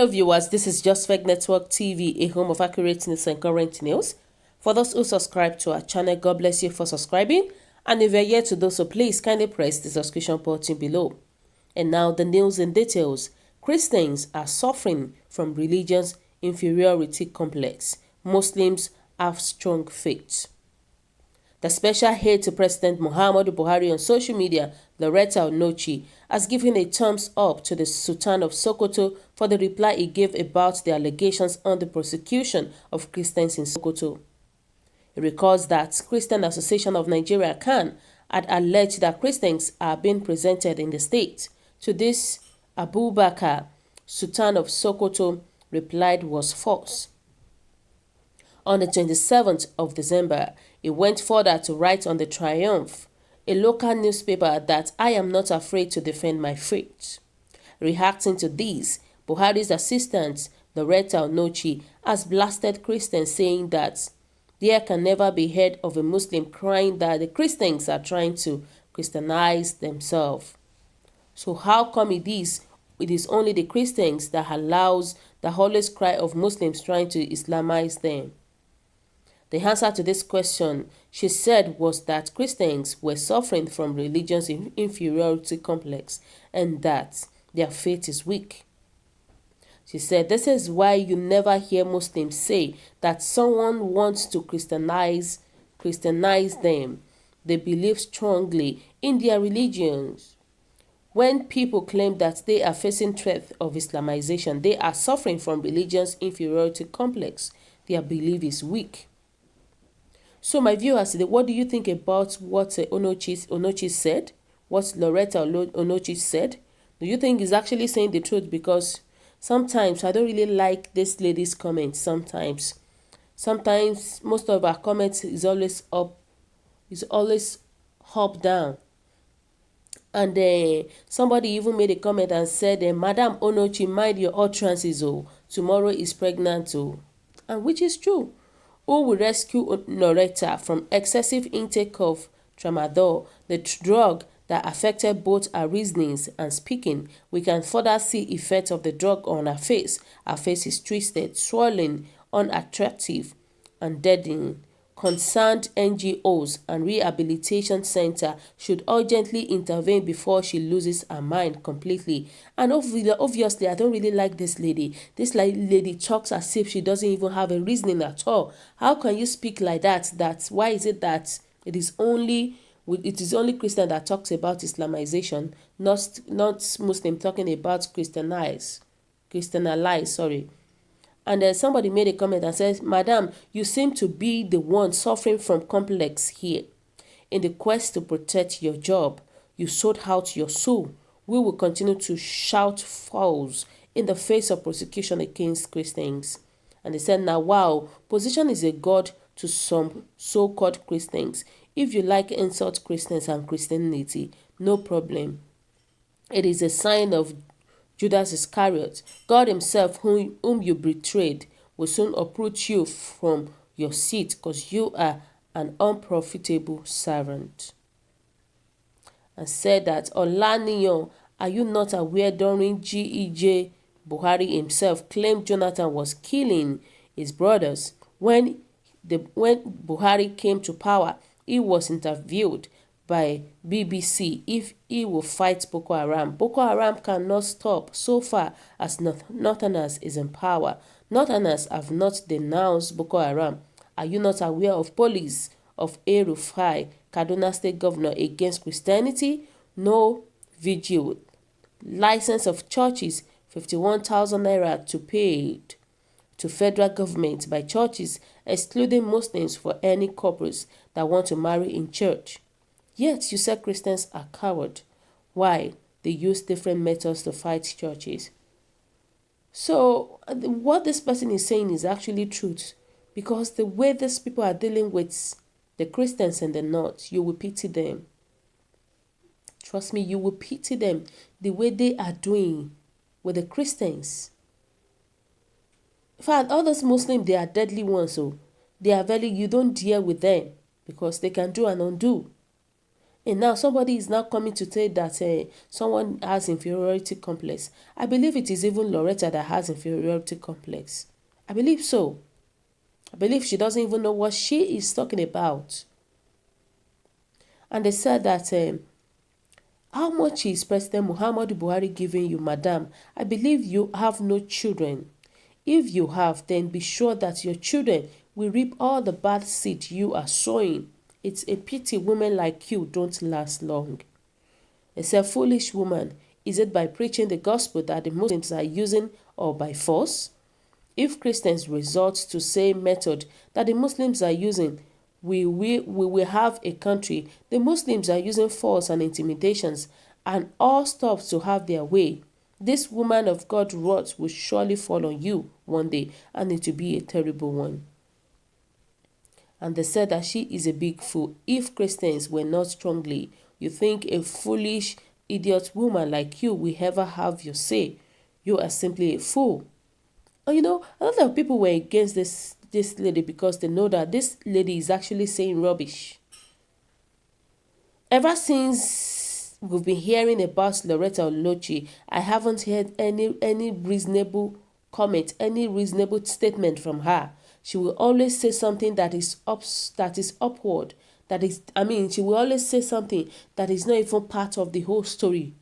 Hello viewers, this is Just Fake Network TV, a home of accurate news and current news. For those who subscribe to our channel, God bless you for subscribing. And if you're yet to do so, please kindly press the subscription button below. And now the news in details. Christians are suffering from religious inferiority complex. Muslims have strong faith. The special aide to President Muhammadu Buhari on social media, Onochie, has given a thumbs up to the Sultan of Sokoto for the reply he gave about the allegations on the prosecution of Christians in Sokoto. He recalls that Christian Association of Nigeria (CAN) had alleged that Christians are being presented in the state. To this, Abubakar, Sultan of Sokoto, replied was false. On the 27th of December, he went further to write on the Triumph, a local newspaper, that I am not afraid to defend my faith. Reacting to this, Buhari's assistant, Onochie, has blasted Christians, saying that there can never be heard of a Muslim crying that the Christians are trying to Christianize themselves. So how come it is only the Christians that allows the always cry of Muslims trying to Islamize them? The answer to this question, she said, was that Christians were suffering from religious inferiority complex and that their faith is weak. She said, this is why you never hear Muslims say that someone wants to Christianize them. They believe strongly in their religions. When people claim that they are facing threat of Islamization, they are suffering from religious inferiority complex. Their belief is weak. So my viewers, what do you think about what Onochie said? What Onochie said? Do you think he's actually saying the truth? Because sometimes I don't really like this lady's comments. Sometimes most of her comments is always up down. And somebody even made a comment and said, Madam Onochie, mind your utterances, oh, tomorrow is pregnant, oh. And which is true. Who will rescue Loretta from excessive intake of tramadol, the drug that affected both her reasonings and speaking? We can further see effects of the drug on her face. Her face is twisted, swollen, unattractive, and deadening. Concerned NGOs and rehabilitation center should urgently intervene before she loses her mind completely. And obviously, I don't really like this lady. This lady talks as if she doesn't even have a reasoning at all. How can you speak like that? Why is it that it is only Christian that talks about Islamization, not Muslim talking about Christianize, sorry. And somebody made a comment and says, Madam, you seem to be the one suffering from complex here. In the quest to protect your job, you sold out your soul. We will continue to shout false in the face of prosecution against Christians. And they said, now, wow, position is a god to some so-called Christians. If you like insult Christians and Christianity, no problem. It is a sign of Judas Iscariot. God himself, whom you betrayed, will soon uproot you from your seat because you are an unprofitable servant. And said that, Olaniyan, are you not aware during G.E.J. Buhari himself claimed Jonathan was killing his brothers? When Buhari came to power, he was interviewed by BBC if he will fight Boko Haram. Boko Haram cannot stop so far as Northerners is in power. Northerners have not denounced Boko Haram. Are you not aware of police of El-Rufai, Kaduna State Governor, against Christianity? No vigil. License of churches, 51,000 naira to paid to federal government by churches, excluding Muslims for any couples that want to marry in church. Yet you say Christians are cowards. Why? They use different methods to fight churches. So what this person is saying is actually truth, because the way these people are dealing with the Christians in the north, you will pity them. Trust me, you will pity them the way they are doing with the Christians. In fact, all those Muslims, they are deadly ones, so you don't deal with them because they can do and undo. And now somebody is now coming to say that someone has inferiority complex. I believe it is even Loretta that has inferiority complex. I believe so. I believe she doesn't even know what she is talking about. And they said that how much is President Muhammadu Buhari giving you, madam? I believe you have no children. If you have, then be sure that your children will reap all the bad seed you are sowing. It's a pity women like you don't last long. It's a foolish woman. Is it by preaching the gospel that the Muslims are using or by force? If Christians resort to same method that the Muslims are using, we will have a country. The Muslims are using force and intimidations and all stops to have their way. This woman of God wrath will surely fall on you one day, and it will be a terrible one. And they said that she is a big fool. If Christians were not strongly, you think a foolish, idiot woman like you will ever have your say. You are simply a fool. And a lot of people were against this lady because they know that this lady is actually saying rubbish. Ever since we've been hearing about Loretta Onochie, I haven't heard any reasonable comment, any reasonable statement from her. She will always say something that is upward. She will always say something that is not even part of the whole story.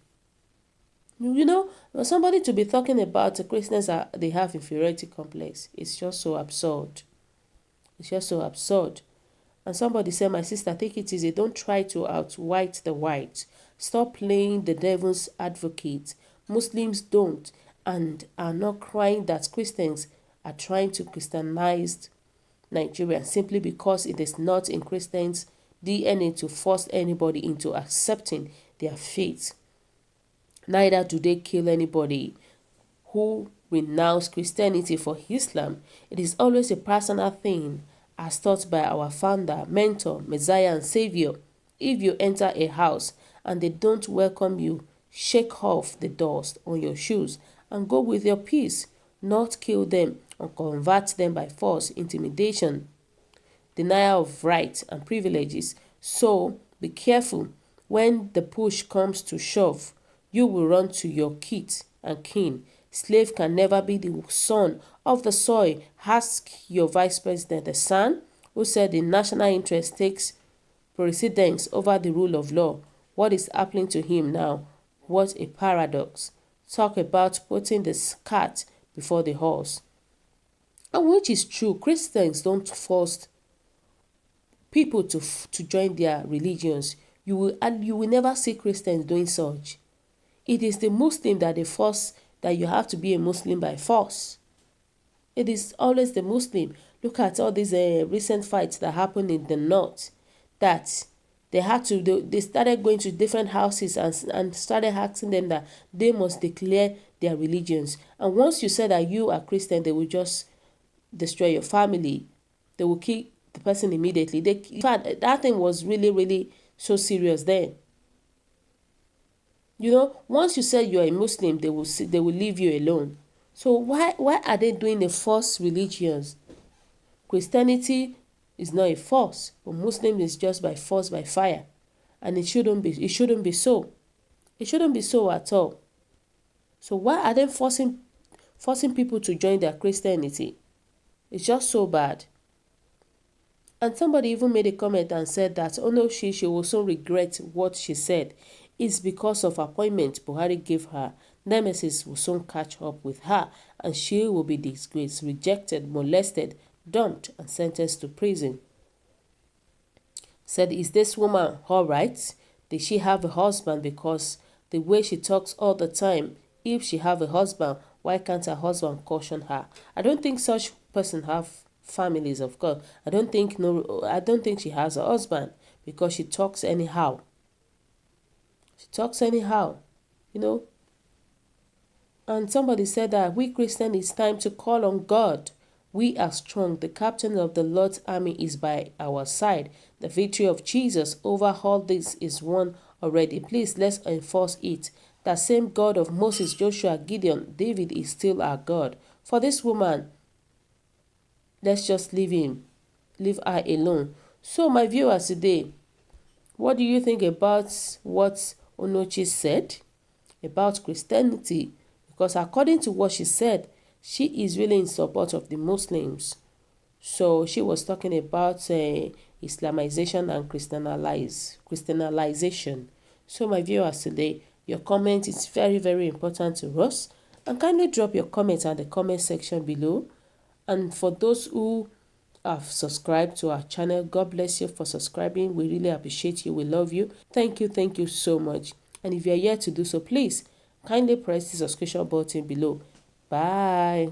Somebody to be talking about the Christians they have inferiority complex. It's just so absurd. It's just so absurd. And somebody said, my sister, take it easy. Don't try to out-white the white. Stop playing the devil's advocate. Muslims don't and are not crying that Christians are trying to Christianize Nigeria simply because it is not in Christians' DNA to force anybody into accepting their faith. Neither do they kill anybody who renounce Christianity for Islam. It is always a personal thing, as taught by our founder, mentor, Messiah, and Savior. If you enter a house and they don't welcome you, shake off the dust on your shoes and go with your peace, not kill them or convert them by force, intimidation, denial of rights and privileges. So be careful. When the push comes to shove, you will run to your kith and kin. Slave can never be the son of the soil. Ask your vice president, the son, who said the national interest takes precedence over the rule of law. What is happening to him now? What a paradox. Talk about putting the cart before the horse. And which is true, Christians don't force people to join their religions. You will never see Christians doing such. It is the Muslim that they force that you have to be a Muslim by force. It is always the Muslim. Look at all these recent fights that happened in the north, that they started going to different houses and started asking them that they must declare their religions. And once you say that you are Christian, they will just destroy your family. They will kill the person immediately. In fact, that thing was really, really so serious then. Once you say you're a Muslim, they will leave you alone. So why are they doing the false religions? Christianity is not a force, but Muslim is just by force, by fire. And it shouldn't be so. It shouldn't be so at all. So why are they forcing people to join their Christianity? It's just so bad. And somebody even made a comment and said that Onochie, she will soon regret what she said. It's because of appointment Buhari gave her. Nemesis will soon catch up with her and she will be disgraced, rejected, molested, dumped and sentenced to prison. Said, is this woman all right? Did she have a husband? Because the way she talks all the time, if she have a husband, why can't her husband caution her? I don't think such person have families, of course. I don't think she has a husband because she talks anyhow. She talks anyhow, And somebody said that we Christians, it's time to call on God. We are strong. The captain of the Lord's army is by our side. The victory of Jesus over all this is won already. Please, let's enforce it. That same God of Moses, Joshua, Gideon, David is still our God. For this woman, let's just leave her alone. So my viewers today, What do you think about what Onochie said about Christianity? Because according to what she said, she is really in support of the Muslims. So she was talking about Islamization and Christianization. So my viewers today, your comment is very, very important to us. And kindly drop your comments at the comment section below. And for those who have subscribed to our channel, God bless you for subscribing. We really appreciate you. We love you. Thank you so much. And if you are yet to do so, please kindly press the subscription button below. Bye.